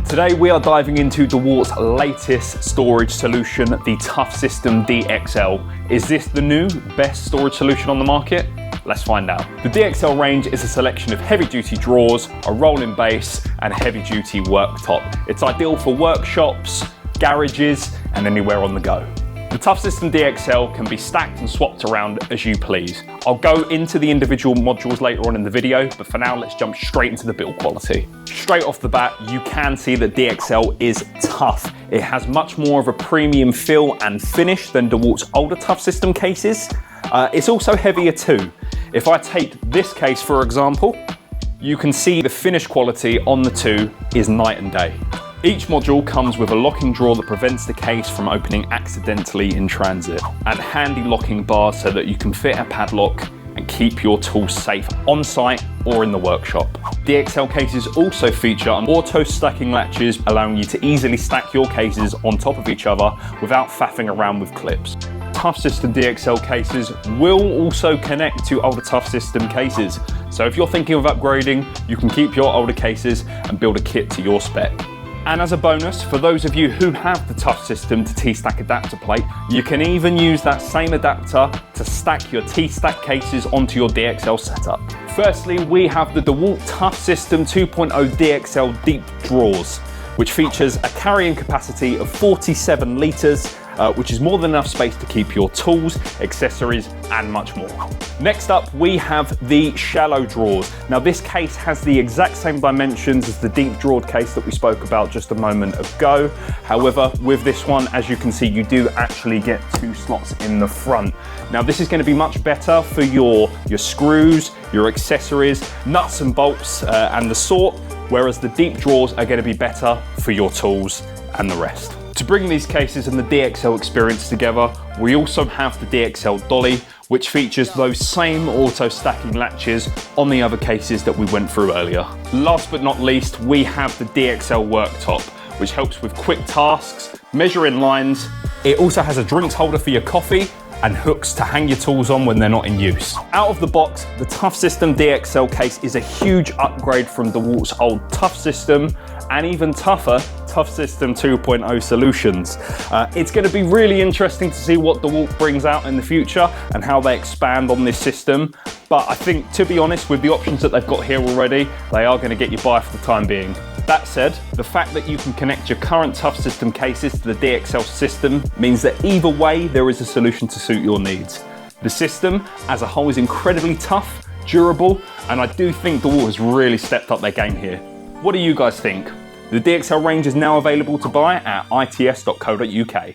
Today we are diving into Dewalt's latest storage solution, the TOUGHSYSTEM DXL. Is this the new best storage solution on the market? Let's find out. The DXL range is a selection of heavy-duty drawers, a rolling base, and a heavy-duty worktop. It's ideal for workshops, garages, and anywhere on the go. The TOUGHSYSTEM DXL can be stacked and swapped around as you please. I'll go into the individual modules later on in the video, but for now let's jump straight into the build quality. Straight off the bat, you can see that DXL is tough. It has much more of a premium feel and finish than Dewalt's older TOUGHSYSTEM cases. It's also heavier too. If I take this case for example, you can see the finish quality on the two is night and day. Each module comes with a locking drawer that prevents the case from opening accidentally in transit, and handy locking bars so that you can fit a padlock and keep your tools safe on site or in the workshop. DXL cases also feature auto stacking latches, allowing you to easily stack your cases on top of each other without faffing around with clips. TOUGHSYSTEM DXL cases will also connect to older TOUGHSYSTEM cases, so if you're thinking of upgrading, you can keep your older cases and build a kit to your spec. And as a bonus, for those of you who have the TOUGHSYSTEM to T-Stack adapter plate, you can even use that same adapter to stack your T-Stack cases onto your DXL setup. Firstly, we have the Dewalt TOUGHSYSTEM 2.0 DXL deep drawers, which features a carrying capacity of 47 litres, which is more than enough space to keep your tools, accessories, and much more. Next up, we have the shallow drawers. Now this case has the exact same dimensions as the deep drawed case that we spoke about just a moment ago. However, with this one, as you can see, you do actually get 2 slots in the front. Now this is going to be much better for your screws, your accessories, nuts and bolts, and the sort, whereas the deep drawers are going to be better for your tools and the rest. To bring these cases and the DXL experience together, we also have the DXL dolly, which features those same auto stacking latches on the other cases that we went through earlier. Last but not least, we have the DXL worktop, which helps with quick tasks, measuring lines. It also has a drinks holder for your coffee and hooks to hang your tools on when they're not in use. Out of the box, the TOUGHSYSTEM DXL case is a huge upgrade from Dewalt's old TOUGHSYSTEM and even tougher TOUGHSYSTEM 2.0 solutions. It's going to be really interesting to see what Dewalt brings out in the future and how they expand on this system. But I think, to be honest, with the options that they've got here already, they are going to get you by for the time being. That said, the fact that you can connect your current TOUGHSYSTEM cases to the DXL system means that either way, there is a solution to suit your needs. The system as a whole is incredibly tough, durable, and I do think Dewalt has really stepped up their game here. What do you guys think? The DXL range is now available to buy at its.co.uk.